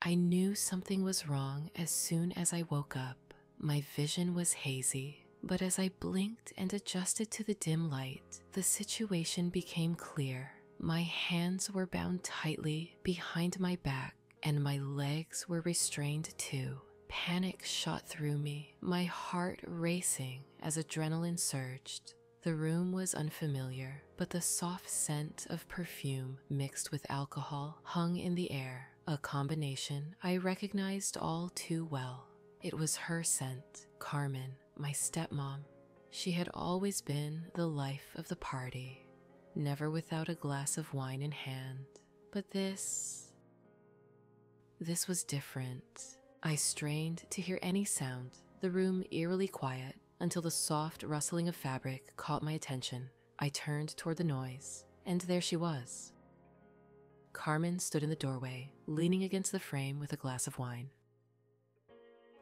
I knew something was wrong as soon as I woke up. My vision was hazy, but as I blinked and adjusted to the dim light, the situation became clear. My hands were bound tightly behind my back, and my legs were restrained too. Panic shot through me, my heart racing as adrenaline surged. The room was unfamiliar, but the soft scent of perfume mixed with alcohol hung in the air, a combination I recognized all too well. It was her scent, Carmen, my stepmom. She had always been the life of the party, never without a glass of wine in hand. But this was different. I strained to hear any sound, the room eerily quiet, until the soft rustling of fabric caught my attention. I turned toward the noise, and there she was. Carmen stood in the doorway, leaning against the frame with a glass of wine.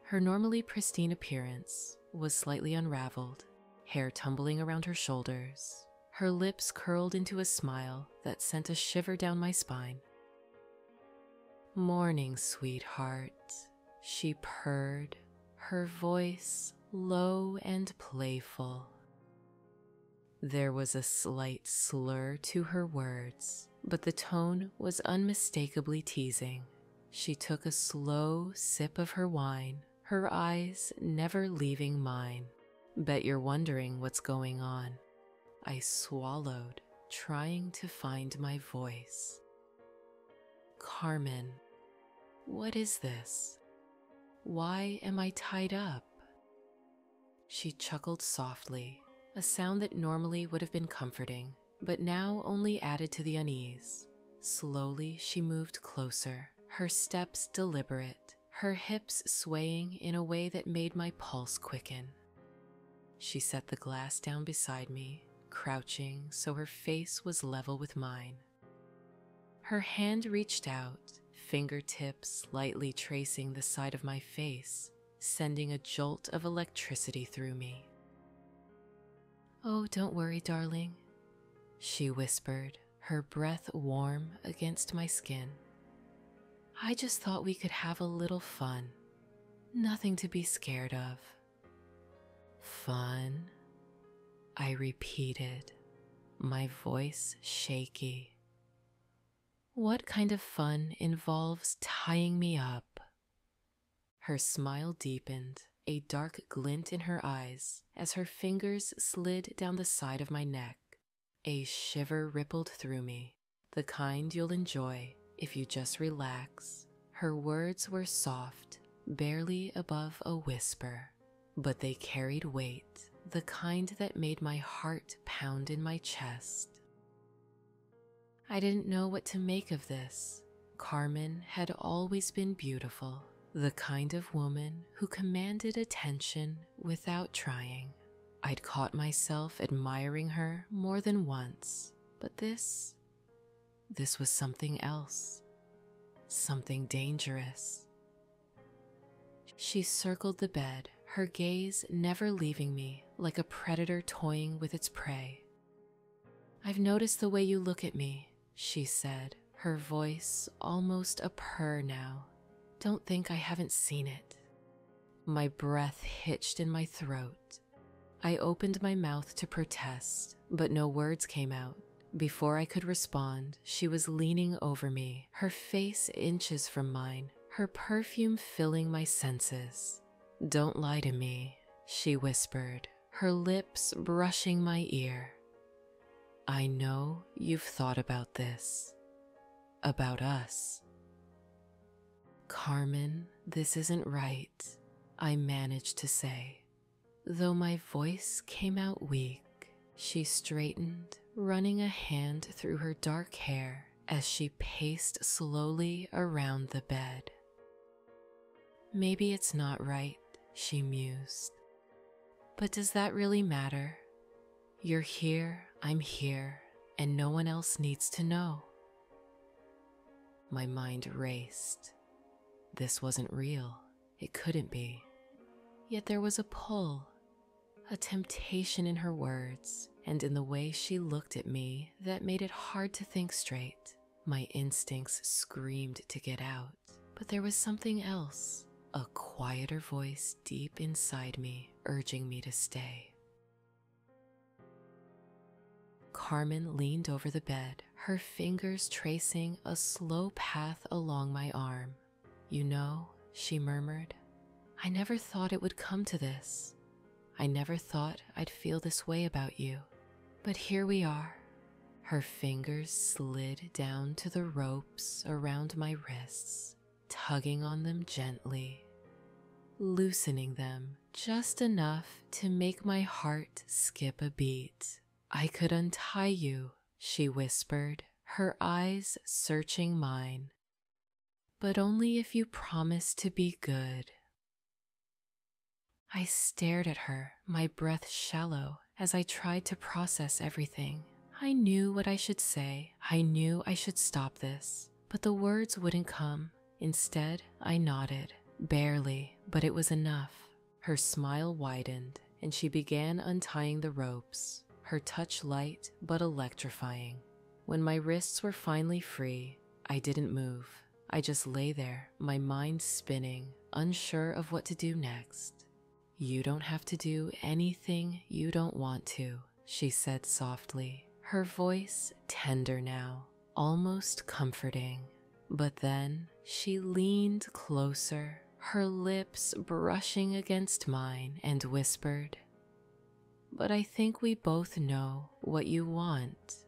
Her normally pristine appearance was slightly unraveled, hair tumbling around her shoulders, her lips curled into a smile that sent a shiver down my spine. "Morning, sweetheart," she purred, her voice low and playful. There was a slight slur to her words, but the tone was unmistakably teasing. She took a slow sip of her wine, her eyes never leaving mine. "Bet you're wondering what's going on." I swallowed, trying to find my voice. "Carmen, what is this? Why am I tied up?" She chuckled softly, a sound that normally would have been comforting, but now only added to the unease. Slowly she moved closer, her steps deliberate, her hips swaying in a way that made my pulse quicken. She set the glass down beside me, crouching so her face was level with mine. Her hand reached out, fingertips lightly tracing the side of my face, sending a jolt of electricity through me. "Oh, don't worry, darling," she whispered, her breath warm against my skin. "I just thought we could have a little fun. Nothing to be scared of." "Fun?" I repeated, my voice shaky. "What kind of fun involves tying me up?" Her smile deepened, a dark glint in her eyes as her fingers slid down the side of my neck. A shiver rippled through me, the kind you'll enjoy if you just relax. Her words were soft, barely above a whisper, but they carried weight, the kind that made my heart pound in my chest. I didn't know what to make of this. Carmen had always been beautiful, the kind of woman who commanded attention without trying. I'd caught myself admiring her more than once, but this was something else, something dangerous. She circled the bed, her gaze never leaving me, like a predator toying with its prey. "I've noticed the way you look at me," she said, her voice almost a purr now. "Don't think I haven't seen it." My breath hitched in my throat. I opened my mouth to protest, but no words came out. Before I could respond, she was leaning over me, her face inches from mine, her perfume filling my senses. "Don't lie to me," she whispered, her lips brushing my ear. "I know you've thought about this, about us." "Carmen, this isn't right," I managed to say. Though my voice came out weak, she straightened, running a hand through her dark hair as she paced slowly around the bed. "Maybe it's not right," she mused. "But does that really matter? You're here, I'm here, and no one else needs to know." My mind raced. This wasn't real. It couldn't be. Yet there was a pull, a temptation in her words, and in the way she looked at me that made it hard to think straight. My instincts screamed to get out. But there was something else, a quieter voice deep inside me urging me to stay. Carmen leaned over the bed, her fingers tracing a slow path along my arm. "You know," she murmured, "I never thought it would come to this. I never thought I'd feel this way about you. But here we are." Her fingers slid down to the ropes around my wrists, tugging on them gently, loosening them just enough to make my heart skip a beat. "I could untie you," she whispered, her eyes searching mine. "But only if you promise to be good." I stared at her, my breath shallow, as I tried to process everything. I knew what I should say. I knew I should stop this, but the words wouldn't come. Instead, I nodded, barely, but it was enough. Her smile widened, and she began untying the ropes, her touch light but electrifying. When my wrists were finally free, I didn't move. I just lay there, my mind spinning, unsure of what to do next. "You don't have to do anything you don't want to," she said softly, her voice tender now, almost comforting. But then she leaned closer, her lips brushing against mine, and whispered, "But I think we both know what you want."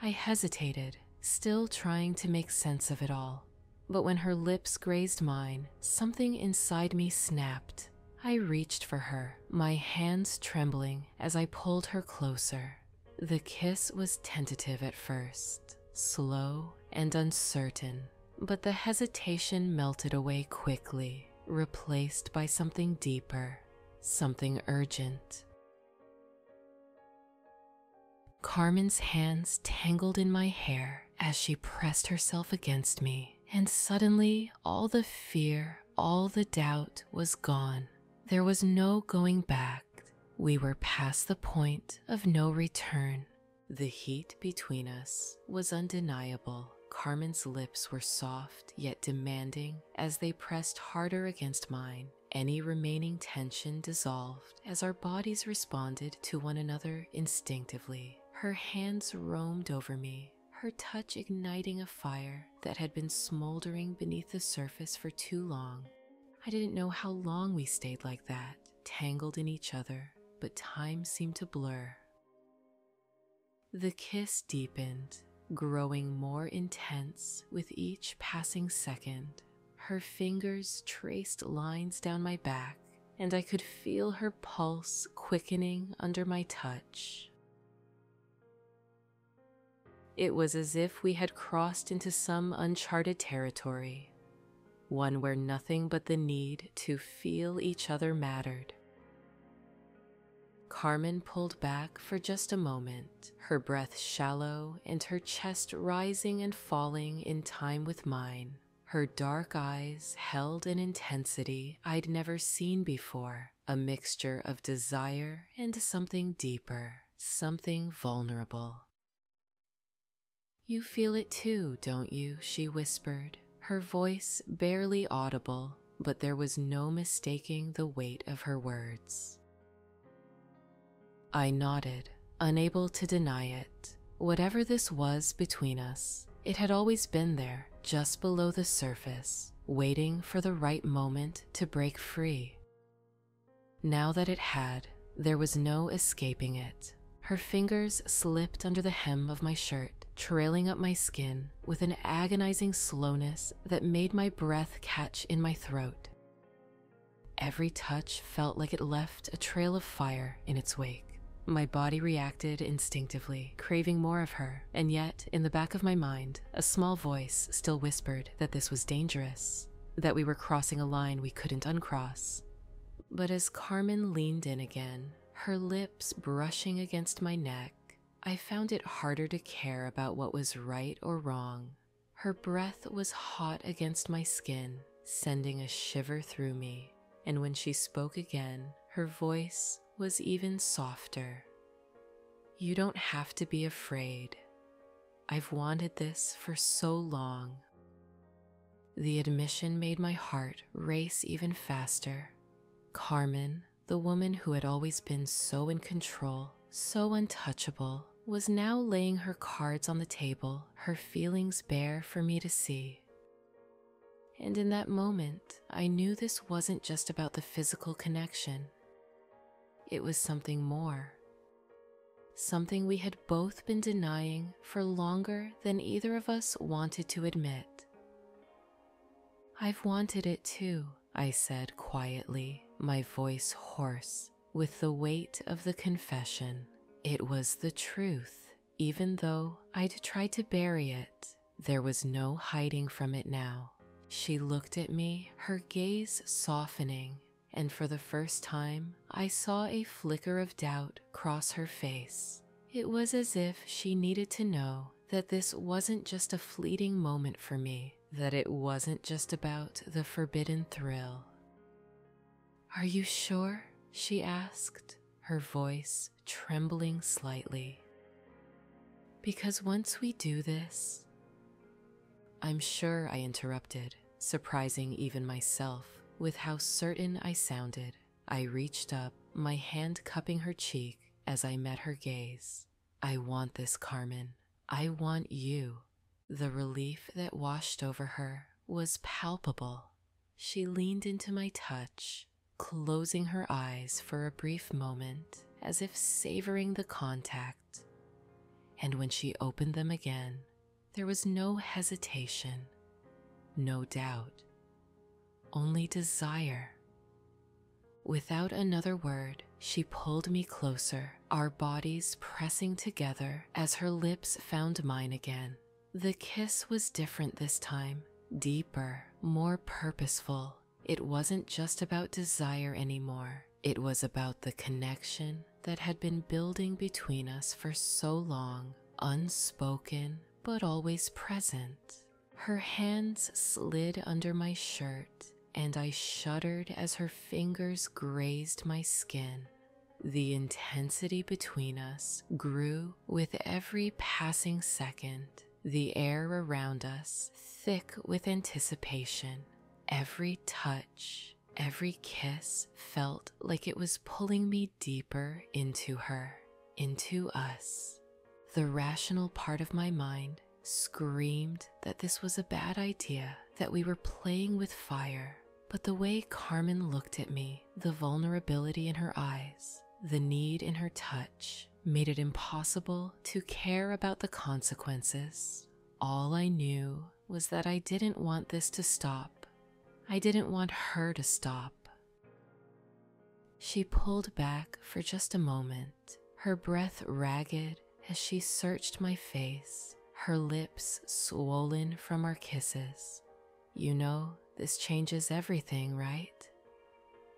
I hesitated, still trying to make sense of it all. But when her lips grazed mine, something inside me snapped. I reached for her, my hands trembling as I pulled her closer. The kiss was tentative at first, slow and uncertain, but the hesitation melted away quickly, replaced by something deeper, something urgent. Carmen's hands tangled in my hair as she pressed herself against me, and suddenly all the fear, all the doubt was gone. There was no going back. We were past the point of no return. The heat between us was undeniable. Carmen's lips were soft yet demanding as they pressed harder against mine. Any remaining tension dissolved as our bodies responded to one another instinctively. Her hands roamed over me, her touch igniting a fire that had been smoldering beneath the surface for too long. I didn't know how long we stayed like that, tangled in each other, but time seemed to blur. The kiss deepened, growing more intense with each passing second. Her fingers traced lines down my back, and I could feel her pulse quickening under my touch. It was as if we had crossed into some uncharted territory, one where nothing but the need to feel each other mattered. Carmen pulled back for just a moment, her breath shallow and her chest rising and falling in time with mine. Her dark eyes held an intensity I'd never seen before, a mixture of desire and something deeper, something vulnerable. "You feel it too, don't you?" she whispered, her voice barely audible, but there was no mistaking the weight of her words. I nodded, unable to deny it. Whatever this was between us, it had always been there, just below the surface, waiting for the right moment to break free. Now that it had, there was no escaping it. Her fingers slipped under the hem of my shirt, trailing up my skin with an agonizing slowness that made my breath catch in my throat. Every touch felt like it left a trail of fire in its wake. My body reacted instinctively, craving more of her, and yet, in the back of my mind, a small voice still whispered that this was dangerous, that we were crossing a line we couldn't uncross. But as Carmen leaned in again, her lips brushing against my neck, I found it harder to care about what was right or wrong. Her breath was hot against my skin, sending a shiver through me, and when she spoke again, her voice was even softer. "You don't have to be afraid. I've wanted this for so long." The admission made my heart race even faster. Carmen, the woman who had always been so in control, so untouchable, was now laying her cards on the table, her feelings bare for me to see. And in that moment, I knew this wasn't just about the physical connection. It was something more. Something we had both been denying for longer than either of us wanted to admit. "I've wanted it too," I said quietly, my voice hoarse with the weight of the confession. It was the truth, even though I'd tried to bury it. There was no hiding from it now. She looked at me, her gaze softening, and for the first time, I saw a flicker of doubt cross her face. It was as if she needed to know that this wasn't just a fleeting moment for me, that it wasn't just about the forbidden thrill. "Are you sure?" she asked, her voice trembling slightly. "Because once we do this—" "I'm sure," I interrupted, surprising even myself with how certain I sounded. I reached up, my hand cupping her cheek as I met her gaze. "I want this, Carmen. I want you." The relief that washed over her was palpable. She leaned into my touch, closing her eyes for a brief moment as if savoring the contact. And when she opened them again, there was no hesitation, no doubt, only desire. Without another word, she pulled me closer, our bodies pressing together as her lips found mine again. The kiss was different this time, deeper, more purposeful. It wasn't just about desire anymore. It was about the connection that had been building between us for so long, unspoken but always present. Her hands slid under my shirt, and I shuddered as her fingers grazed my skin. The intensity between us grew with every passing second, the air around us thick with anticipation. Every touch, every kiss felt like it was pulling me deeper into her, into us. The rational part of my mind screamed that this was a bad idea, that we were playing with fire. But the way Carmen looked at me, the vulnerability in her eyes, the need in her touch, made it impossible to care about the consequences. All I knew was that I didn't want this to stop. I didn't want her to stop. She pulled back for just a moment, her breath ragged as she searched my face, her lips swollen from our kisses. "You know, this changes everything, right?"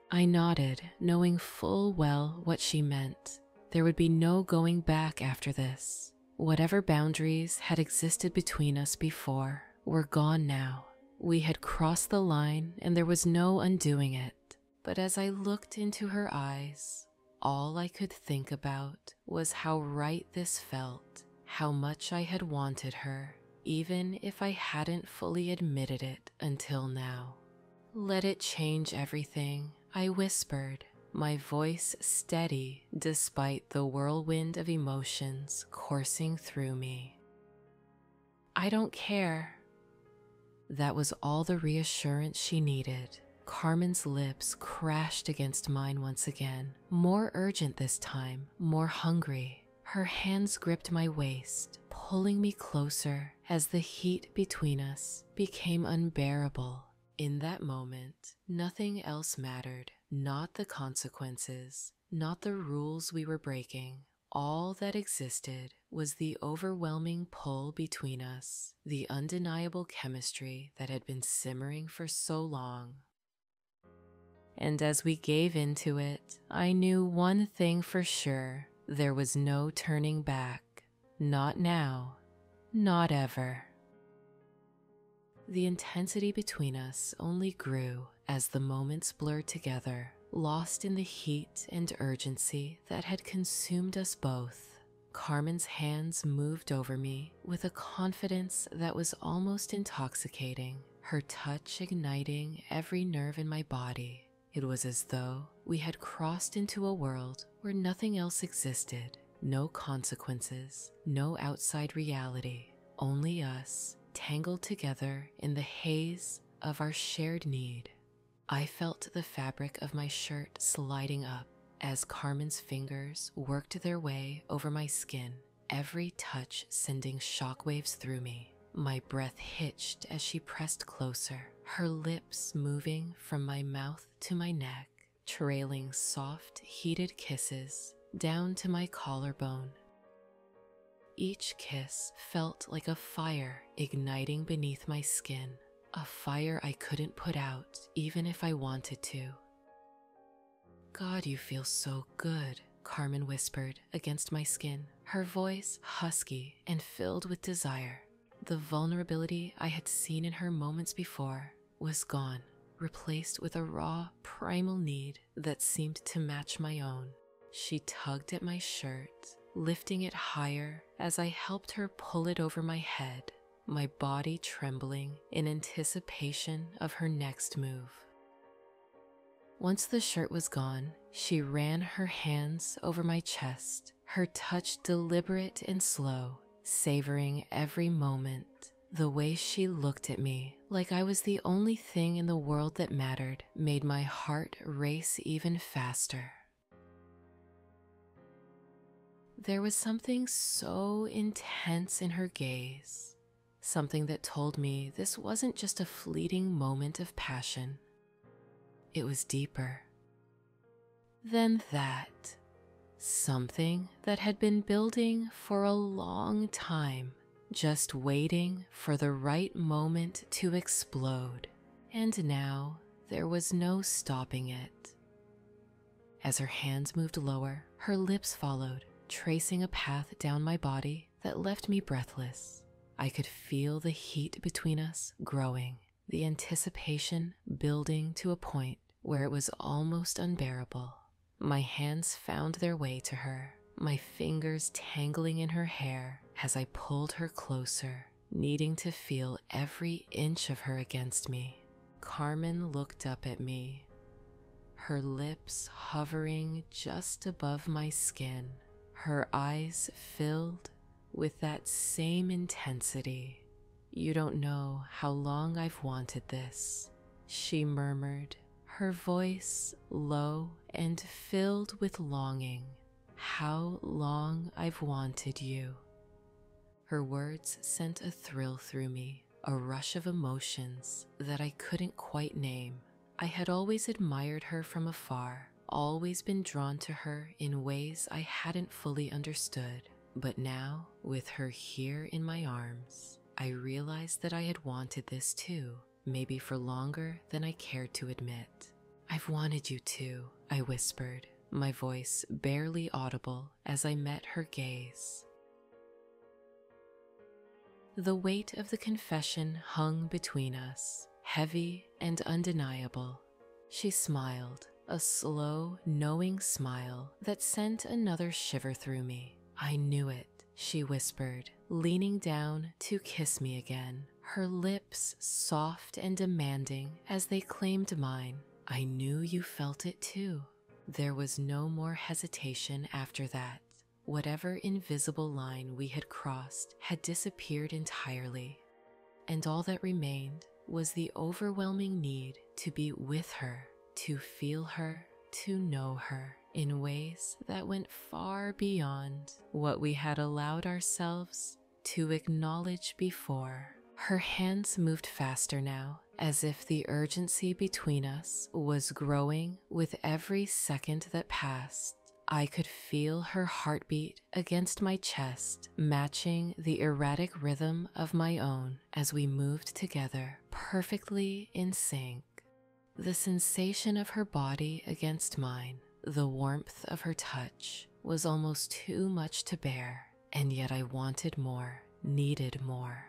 I nodded, knowing full well what she meant. There would be no going back after this. Whatever boundaries had existed between us before were gone now. We had crossed the line and there was no undoing it. But as I looked into her eyes, all I could think about was how right this felt, how much I had wanted her, even if I hadn't fully admitted it until now. "Let it change everything," I whispered, my voice steady despite the whirlwind of emotions coursing through me. "I don't care." That was all the reassurance she needed. Carmen's lips crashed against mine once again, more urgent this time, more hungry. Her hands gripped my waist, pulling me closer as the heat between us became unbearable. In that moment, nothing else mattered, not the consequences, not the rules we were breaking. All that existed was the overwhelming pull between us, the undeniable chemistry that had been simmering for so long. And as we gave into it, I knew one thing for sure: there was no turning back. Not now, not ever. The intensity between us only grew as the moments blurred together, lost in the heat and urgency that had consumed us both. Carmen's hands moved over me with a confidence that was almost intoxicating. her touch igniting every nerve in my body. It was as though we had crossed into a world where nothing else existed, no consequences, no outside reality, only us, tangled together in the haze of our shared need. I felt the fabric of my shirt sliding up as Carmen's fingers worked their way over my skin, every touch sending shockwaves through me. My breath hitched as she pressed closer, her lips moving from my mouth to my neck, trailing soft, heated kisses down to my collarbone. Each kiss felt like a fire igniting beneath my skin, a fire I couldn't put out even if I wanted to. "God, you feel so good," Carmen whispered against my skin, her voice husky and filled with desire. The vulnerability I had seen in her moments before was gone, replaced with a raw, primal need that seemed to match my own. She tugged at my shirt, lifting it higher as I helped her pull it over my head, my body trembling in anticipation of her next move. Once the shirt was gone, she ran her hands over my chest, her touch deliberate and slow, savoring every moment. The way she looked at me, like I was the only thing in the world that mattered, made my heart race even faster. There was something so intense in her gaze, something that told me this wasn't just a fleeting moment of passion. It was deeper than that, something that had been building for a long time, just waiting for the right moment to explode, and now there was no stopping it. As her hands moved lower, her lips followed, tracing a path down my body that left me breathless. I could feel the heat between us growing, the anticipation building to a point where it was almost unbearable. My hands found their way to her, my fingers tangling in her hair as I pulled her closer, needing to feel every inch of her against me. Carmen looked up at me, her lips hovering just above my skin, her eyes filled with that same intensity. "You don't know how long I've wanted this," she murmured, her voice low and filled with longing. "How long I've wanted you." Her words sent a thrill through me, a rush of emotions that I couldn't quite name. I had always admired her from afar, always been drawn to her in ways I hadn't fully understood. But now, with her here in my arms, I realized that I had wanted this too, maybe for longer than I cared to admit. "I've wanted you too," I whispered, my voice barely audible as I met her gaze. The weight of the confession hung between us, heavy and undeniable. She smiled, a slow, knowing smile that sent another shiver through me. "I knew it," she whispered, leaning down to kiss me again, her lips soft and demanding as they claimed mine. "I knew you felt it too." There was no more hesitation after that. Whatever invisible line we had crossed had disappeared entirely, and all that remained was the overwhelming need to be with her, to feel her, to know her in ways that went far beyond what we had allowed ourselves to acknowledge before. Her hands moved faster now, as if the urgency between us was growing with every second that passed. I could feel her heartbeat against my chest, matching the erratic rhythm of my own as we moved together, perfectly in sync. The sensation of her body against mine, the warmth of her touch, was almost too much to bear, and yet I wanted more, needed more.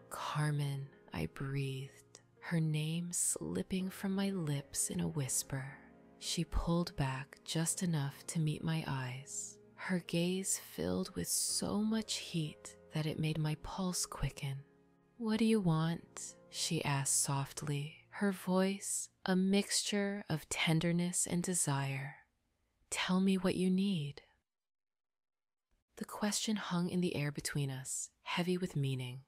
"Carmen," I breathed, her name slipping from my lips in a whisper. She pulled back just enough to meet my eyes, her gaze filled with so much heat that it made my pulse quicken. "What do you want?" she asked softly, her voice a mixture of tenderness and desire. Tell me what you need. The question hung in the air between us, heavy with meaning.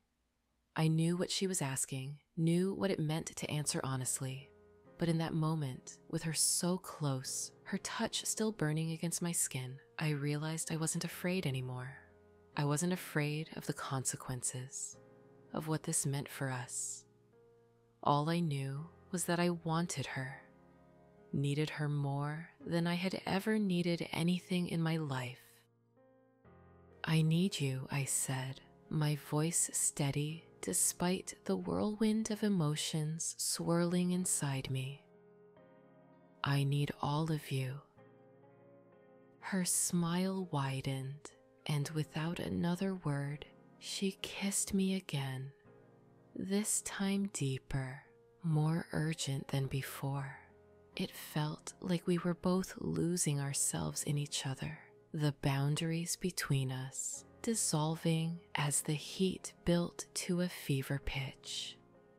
I knew what she was asking, knew what it meant to answer honestly. But in that moment, with her so close, her touch still burning against my skin, I realized I wasn't afraid anymore. I wasn't afraid of the consequences, of what this meant for us. All I knew was that I wanted her, needed her more than I had ever needed anything in my life. I need you, I said, my voice steady despite the whirlwind of emotions swirling inside me. I need all of you. Her smile widened, and without another word, she kissed me again, this time deeper, more urgent than before. It felt like we were both losing ourselves in each other, the boundaries between us dissolving as the heat built to a fever pitch.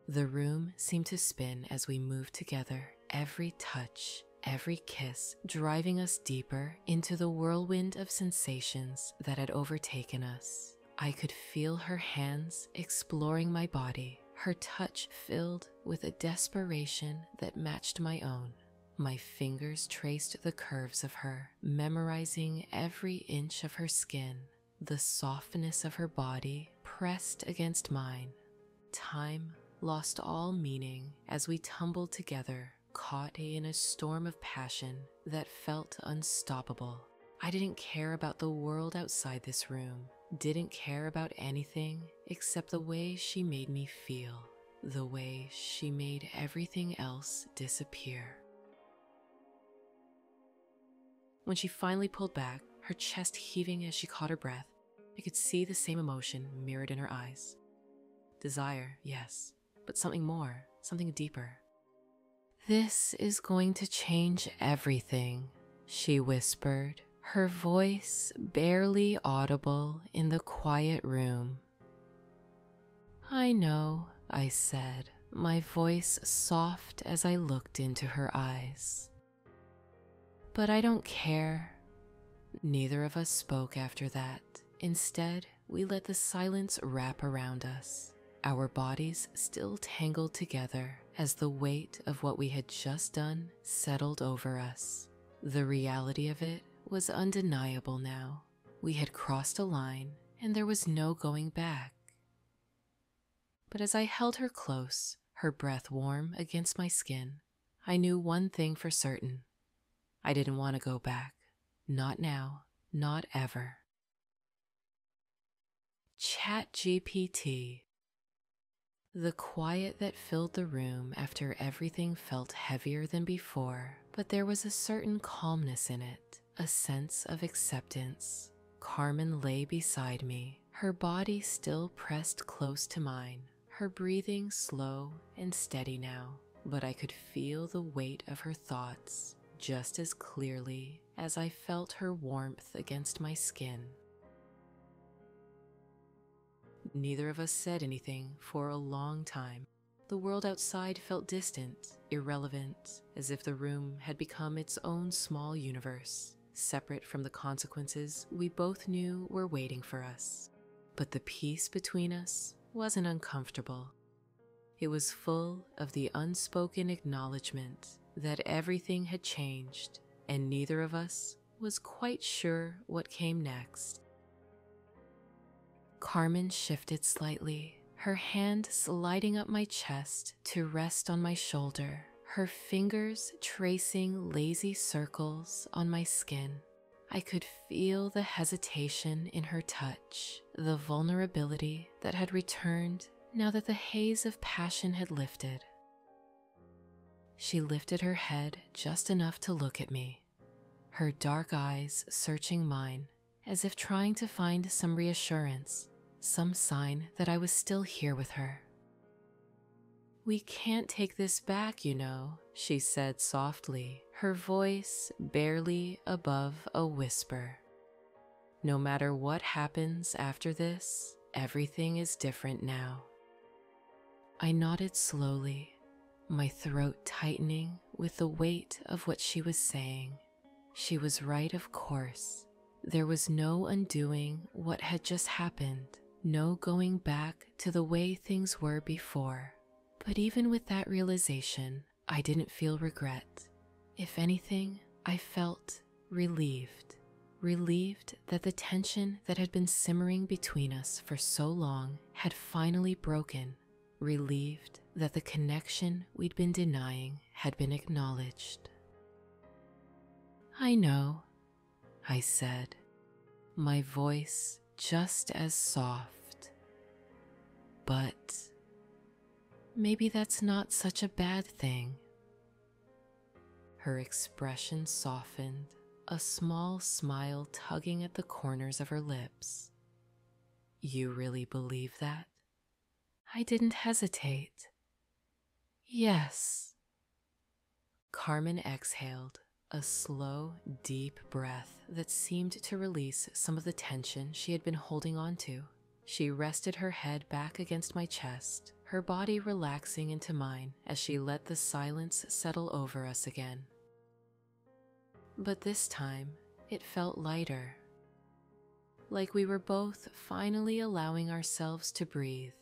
The room seemed to spin as we moved together, every touch, every kiss driving us deeper into the whirlwind of sensations that had overtaken us. I could feel her hands exploring my body, her touch filled with a desperation that matched my own. My fingers traced the curves of her, memorizing every inch of her skin, the softness of her body pressed against mine. Time lost all meaning as we tumbled together, caught in a storm of passion that felt unstoppable. I didn't care about the world outside this room, didn't care about anything except the way she made me feel, the way she made everything else disappear. When she finally pulled back, her chest heaving as she caught her breath, I could see the same emotion mirrored in her eyes. Desire, yes, but something more, something deeper. This is going to change everything, she whispered, her voice barely audible in the quiet room. I know, I said, my voice soft as I looked into her eyes. But I don't care. Neither of us spoke after that. Instead, we let the silence wrap around us, our bodies still tangled together as the weight of what we had just done settled over us. The reality of it was undeniable now. We had crossed a line, and there was no going back. But as I held her close, her breath warm against my skin, I knew one thing for certain. I didn't want to go back. Not now, not ever. ChatGPT. The quiet that filled the room after everything felt heavier than before, but there was a certain calmness in it, a sense of acceptance. Carmen lay beside me, her body still pressed close to mine, her breathing slow and steady now, but I could feel the weight of her thoughts just as clearly as I felt her warmth against my skin. Neither of us said anything for a long time. The world outside felt distant, irrelevant, as if the room had become its own small universe, separate from the consequences we both knew were waiting for us. But the peace between us wasn't uncomfortable. It was full of the unspoken acknowledgement that everything had changed, and neither of us was quite sure what came next. Carmen shifted slightly, her hand sliding up my chest to rest on my shoulder, her fingers tracing lazy circles on my skin. I could feel the hesitation in her touch, the vulnerability that had returned now that the haze of passion had lifted. She lifted her head just enough to look at me, her dark eyes searching mine, as if trying to find some reassurance, some sign that I was still here with her. "We can't take this back, you know," she said softly, her voice barely above a whisper. "No matter what happens after this, everything is different now." I nodded slowly, my throat tightening with the weight of what she was saying. She was right, of course. There was no undoing what had just happened, no going back to the way things were before. But even with that realization, I didn't feel regret. If anything, I felt relieved. Relieved that the tension that had been simmering between us for so long had finally broken. Relieved that the connection we'd been denying had been acknowledged. "I know," I said, my voice just as soft. "But maybe that's not such a bad thing." Her expression softened, a small smile tugging at the corners of her lips. "You really believe that?" I didn't hesitate. "Yes." Carmen exhaled, a slow, deep breath that seemed to release some of the tension she had been holding on to. She rested her head back against my chest, her body relaxing into mine as she let the silence settle over us again. But this time, it felt lighter, like we were both finally allowing ourselves to breathe.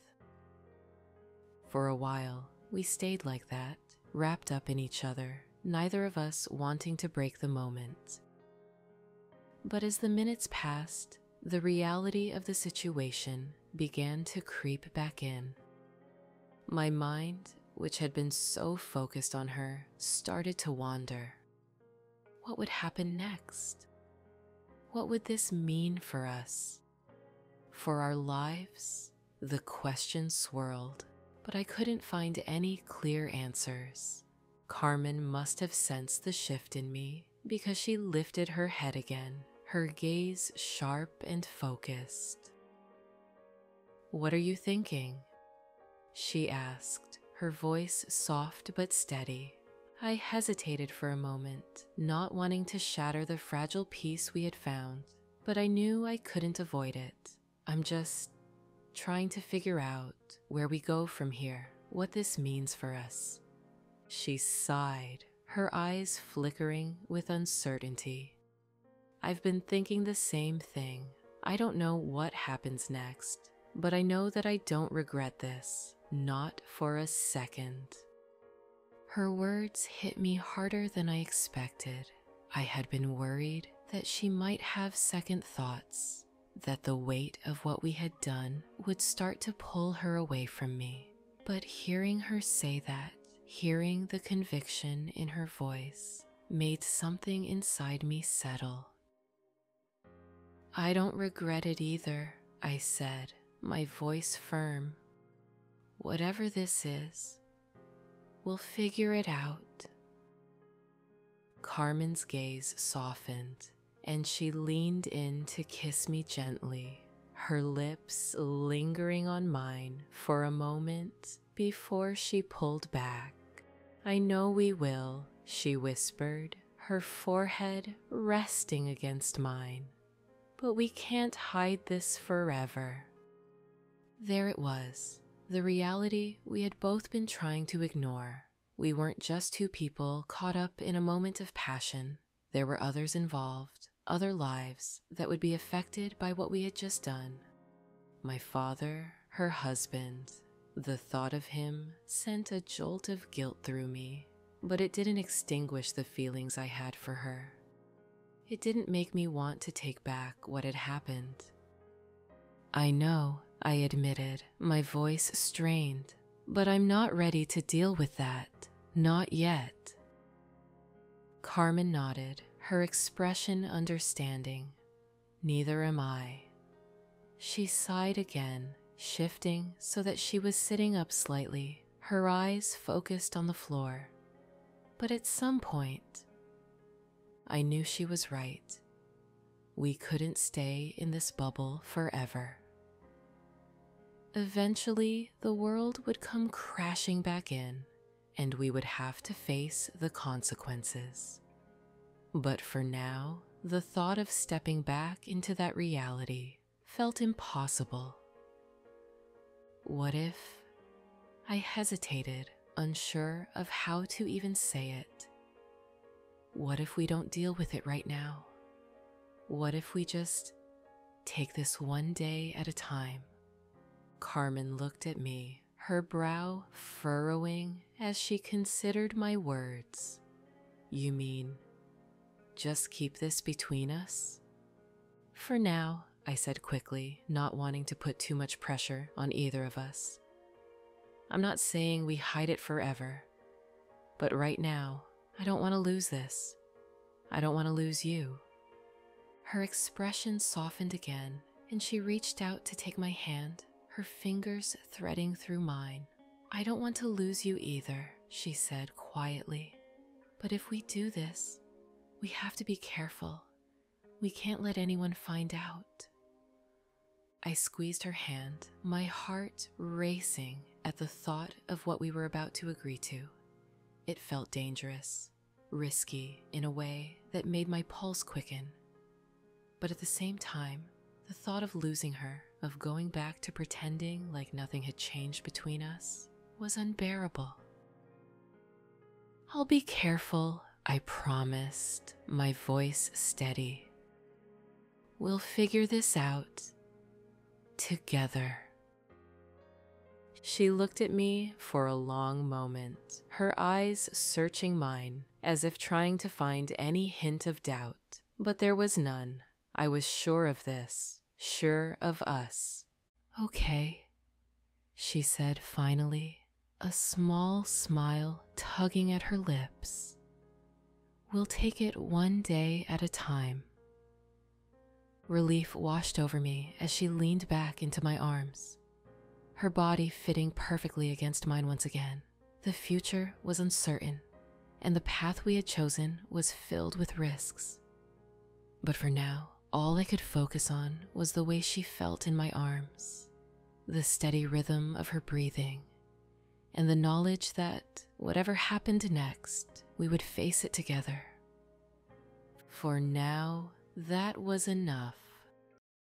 For a while, we stayed like that, wrapped up in each other, neither of us wanting to break the moment. But as the minutes passed, the reality of the situation began to creep back in. My mind, which had been so focused on her, started to wander. What would happen next? What would this mean for us? For our lives? The question swirled, but I couldn't find any clear answers. Carmen must have sensed the shift in me because she lifted her head again, her gaze sharp and focused. "What are you thinking?" she asked, her voice soft but steady. I hesitated for a moment, not wanting to shatter the fragile peace we had found, but I knew I couldn't avoid it. "I'm just trying to figure out where we go from here, what this means for us." She sighed, her eyes flickering with uncertainty. "I've been thinking the same thing. I don't know what happens next, but I know that I don't regret this, not for a second." Her words hit me harder than I expected. I had been worried that she might have second thoughts, that the weight of what we had done would start to pull her away from me. But hearing her say that, hearing the conviction in her voice, made something inside me settle. "I don't regret it either," I said, my voice firm. "Whatever this is, we'll figure it out." Carmen's gaze softened, and she leaned in to kiss me gently, her lips lingering on mine for a moment before she pulled back. "I know we will," she whispered, her forehead resting against mine. "But we can't hide this forever." There it was, the reality we had both been trying to ignore. We weren't just two people caught up in a moment of passion. There were others involved, other lives that would be affected by what we had just done. My father, her husband. The thought of him sent a jolt of guilt through me, but it didn't extinguish the feelings I had for her. It didn't make me want to take back what had happened. "I know," I admitted, my voice strained, "but I'm not ready to deal with that. Not yet." Carmen nodded, her expression understanding. "Neither am I." She sighed again, shifting so that she was sitting up slightly, her eyes focused on the floor. But at some point, I knew she was right. We couldn't stay in this bubble forever. Eventually, the world would come crashing back in, and we would have to face the consequences. But for now, the thought of stepping back into that reality felt impossible. What if I hesitated, unsure of how to even say it. What if we don't deal with it right now? What if we just take this one day at a time? Carmen looked at me, her brow furrowing as she considered my words. You mean, just keep this between us? For now, I said quickly, not wanting to put too much pressure on either of us. I'm not saying we hide it forever, but right now, I don't want to lose this. I don't want to lose you. Her expression softened again, and she reached out to take my hand, her fingers threading through mine. I don't want to lose you either, she said quietly. But if we do this, we have to be careful. We can't let anyone find out. I squeezed her hand, my heart racing at the thought of what we were about to agree to. It felt dangerous, risky in a way that made my pulse quicken. But at the same time, the thought of losing her, of going back to pretending like nothing had changed between us, was unbearable. I'll be careful, I promised, my voice steady. We'll figure this out together. She looked at me for a long moment, her eyes searching mine as if trying to find any hint of doubt, but there was none. I was sure of this, sure of us. Okay, she said finally, a small smile tugging at her lips. We'll take it one day at a time. Relief washed over me as she leaned back into my arms, her body fitting perfectly against mine once again. The future was uncertain, and the path we had chosen was filled with risks. But for now, all I could focus on was the way she felt in my arms, the steady rhythm of her breathing, and the knowledge that whatever happened next, we would face it together. For now, that was enough.